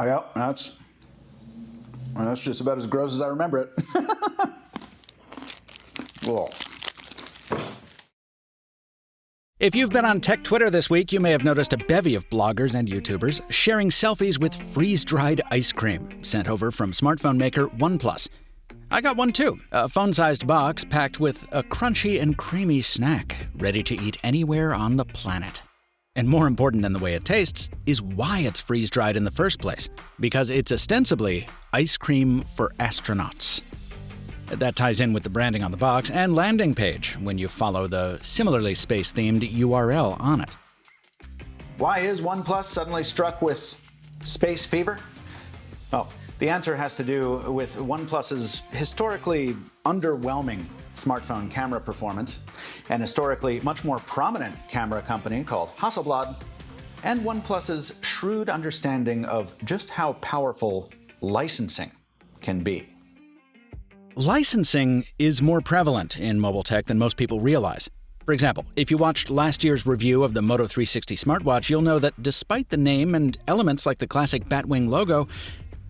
Yeah, that's just about as gross as I remember it. Whoa. If you've been on tech Twitter this week, you may have noticed a bevy of bloggers and YouTubers sharing selfies with freeze-dried ice cream sent over from smartphone maker OnePlus. I got one too, a phone-sized box packed with a crunchy and creamy snack, ready to eat anywhere on the planet. And more important than the way it tastes is why it's freeze-dried in the first place, because it's ostensibly ice cream for astronauts. That ties in with the branding on the box and landing page when you follow the similarly space-themed URL on it. Why is OnePlus suddenly struck with space fever? Well, the answer has to do with OnePlus's historically underwhelming smartphone camera performance, an historically much more prominent camera company called Hasselblad, and OnePlus's shrewd understanding of just how powerful licensing can be. Licensing is more prevalent in mobile tech than most people realize. For example, if you watched last year's review of the Moto 360 smartwatch, you'll know that despite the name and elements like the classic Batwing logo,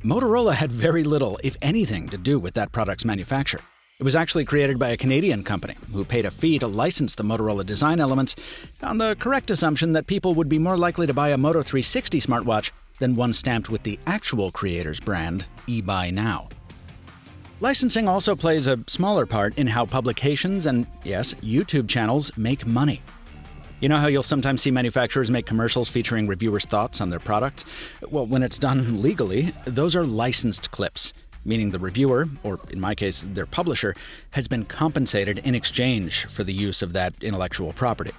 Motorola had very little, if anything, to do with that product's manufacture. It was actually created by a Canadian company who paid a fee to license the Motorola design elements on the correct assumption that people would be more likely to buy a Moto 360 smartwatch than one stamped with the actual creator's brand, eBuy Now. Licensing also plays a smaller part in how publications and, yes, YouTube channels make money. You know how you'll sometimes see manufacturers make commercials featuring reviewers' thoughts on their products? Well, when it's done legally, those are licensed clips, meaning the reviewer, or in my case, their publisher, has been compensated in exchange for the use of that intellectual property.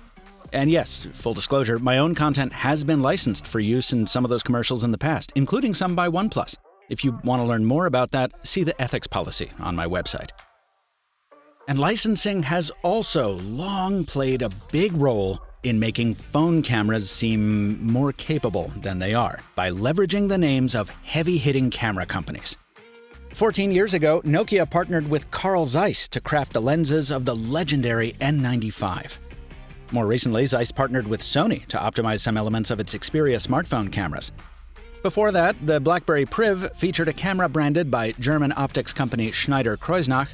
And yes, full disclosure, my own content has been licensed for use in some of those commercials in the past, including some by OnePlus. If you want to learn more about that, see the ethics policy on my website. And licensing has also long played a big role in making phone cameras seem more capable than they are by leveraging the names of heavy-hitting camera companies. 14 years ago, Nokia partnered with Carl Zeiss to craft the lenses of the legendary N95. More recently, Zeiss partnered with Sony to optimize some elements of its Xperia smartphone cameras. Before that, the BlackBerry Priv featured a camera branded by German optics company Schneider Kreuznach.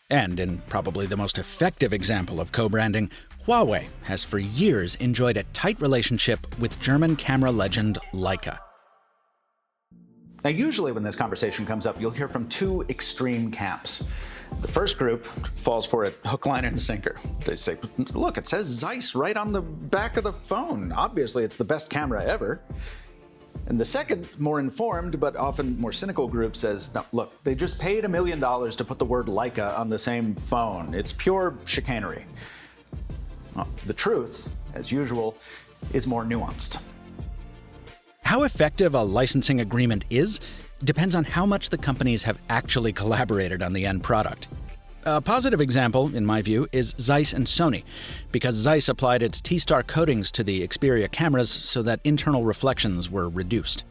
And in probably the most effective example of co-branding, Huawei has for years enjoyed a tight relationship with German camera legend Leica. Now, usually when this conversation comes up, you'll hear from two extreme camps. The first group falls for it hook, line, and sinker. They say, look, it says Zeiss right on the back of the phone. Obviously, it's the best camera ever. And the second, more informed but often more cynical group says, no, look, they just paid $1 million to put the word Leica on the same phone. It's pure chicanery. Well, the truth, as usual, is more nuanced. How effective a licensing agreement is depends on how much the companies have actually collaborated on the end product. A positive example, in my view, is Zeiss and Sony, because Zeiss applied its T-Star coatings to the Xperia cameras so that internal reflections were reduced.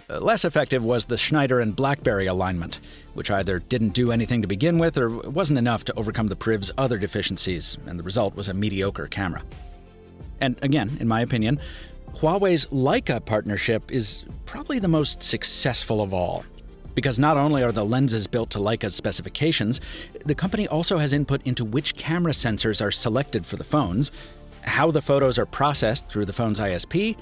Less effective was the Schneider and BlackBerry alignment, which either didn't do anything to begin with or wasn't enough to overcome the Priv's other deficiencies, and the result was a mediocre camera. And again, in my opinion, Huawei's Leica partnership is probably the most successful of all. Because not only are the lenses built to Leica's specifications, the company also has input into which camera sensors are selected for the phones, how the photos are processed through the phone's ISP,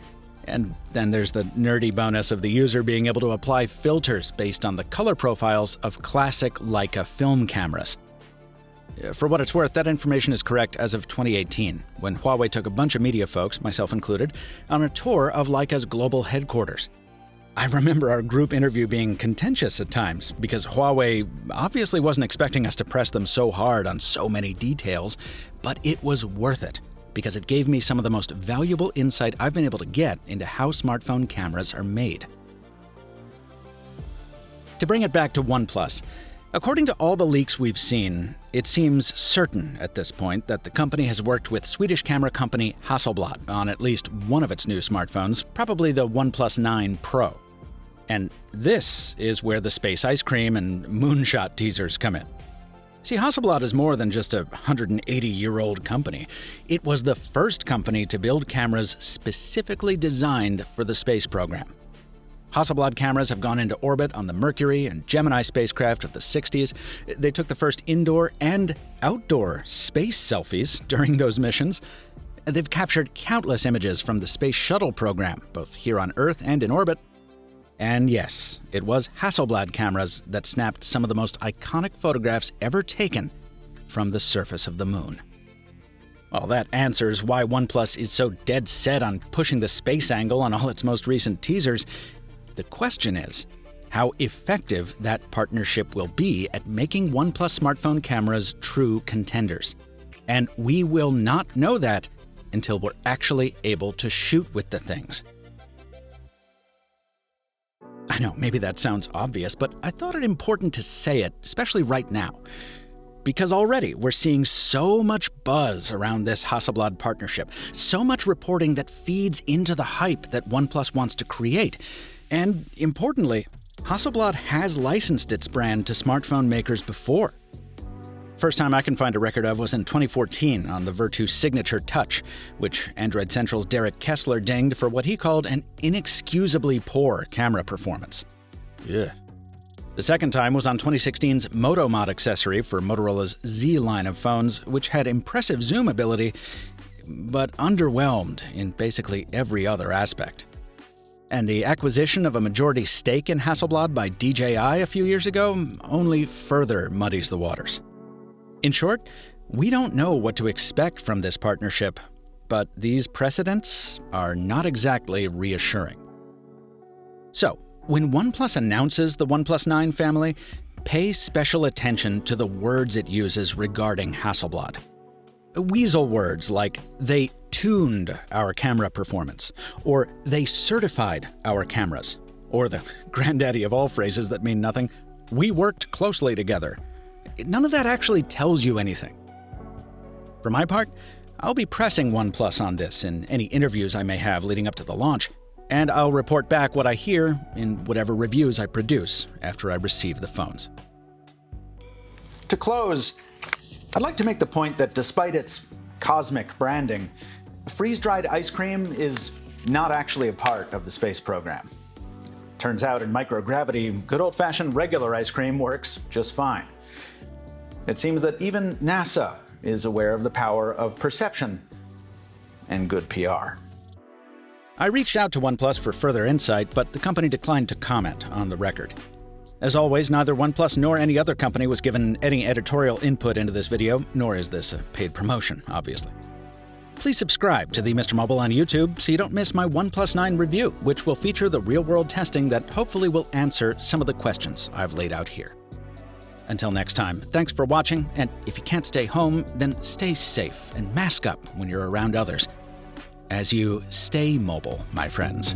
and then there's the nerdy bonus of the user being able to apply filters based on the color profiles of classic Leica film cameras. For what it's worth, that information is correct as of 2018, when Huawei took a bunch of media folks, myself included, on a tour of Leica's global headquarters. I remember our group interview being contentious at times because Huawei obviously wasn't expecting us to press them so hard on so many details, but it was worth it because it gave me some of the most valuable insight I've been able to get into how smartphone cameras are made. To bring it back to OnePlus, according to all the leaks we've seen, it seems certain at this point that the company has worked with Swedish camera company Hasselblad on at least one of its new smartphones, probably the OnePlus 9 Pro. And this is where the space ice cream and moonshot teasers come in. See, Hasselblad is more than just a 180-year-old company. It was the first company to build cameras specifically designed for the space program. Hasselblad cameras have gone into orbit on the Mercury and Gemini spacecraft of the 60s. They took the first indoor and outdoor space selfies during those missions. They've captured countless images from the Space Shuttle program, both here on Earth and in orbit. And yes, it was Hasselblad cameras that snapped some of the most iconic photographs ever taken from the surface of the moon. Well, that answers why OnePlus is so dead set on pushing the space angle on all its most recent teasers. The question is, how effective that partnership will be at making OnePlus smartphone cameras true contenders. And we will not know that until we're actually able to shoot with the things. I know, maybe that sounds obvious, but I thought it important to say it, especially right now. Because already we're seeing so much buzz around this Hasselblad partnership, so much reporting that feeds into the hype that OnePlus wants to create. And importantly, Hasselblad has licensed its brand to smartphone makers before. First time I can find a record of was in 2014 on the Vertu Signature Touch, which Android Central's Derek Kessler dinged for what he called an inexcusably poor camera performance. Ugh. The second time was on 2016's MotoMod accessory for Motorola's Z line of phones, which had impressive zoom ability, but underwhelmed in basically every other aspect. And the acquisition of a majority stake in Hasselblad by DJI a few years ago only further muddies the waters. In short, we don't know what to expect from this partnership, but these precedents are not exactly reassuring. So, when OnePlus announces the OnePlus 9 family, pay special attention to the words it uses regarding Hasselblad. Weasel words like, they tuned our camera performance, or they certified our cameras, or the granddaddy of all phrases that mean nothing, we worked closely together. None of that actually tells you anything. For my part, I'll be pressing OnePlus on this in any interviews I may have leading up to the launch, and I'll report back what I hear in whatever reviews I produce after I receive the phones. To close, I'd like to make the point that despite its cosmic branding, freeze-dried ice cream is not actually a part of the space program. Turns out in microgravity, good old-fashioned regular ice cream works just fine. It seems that even NASA is aware of the power of perception and good PR. I reached out to OnePlus for further insight, but the company declined to comment on the record. As always, neither OnePlus nor any other company was given any editorial input into this video, nor is this a paid promotion, obviously. Please subscribe to the Mr. Mobile on YouTube so you don't miss my OnePlus 9 review, which will feature the real-world testing that hopefully will answer some of the questions I've laid out here. Until next time, thanks for watching, and if you can't stay home, then stay safe and mask up when you're around others. As you stay mobile, my friends.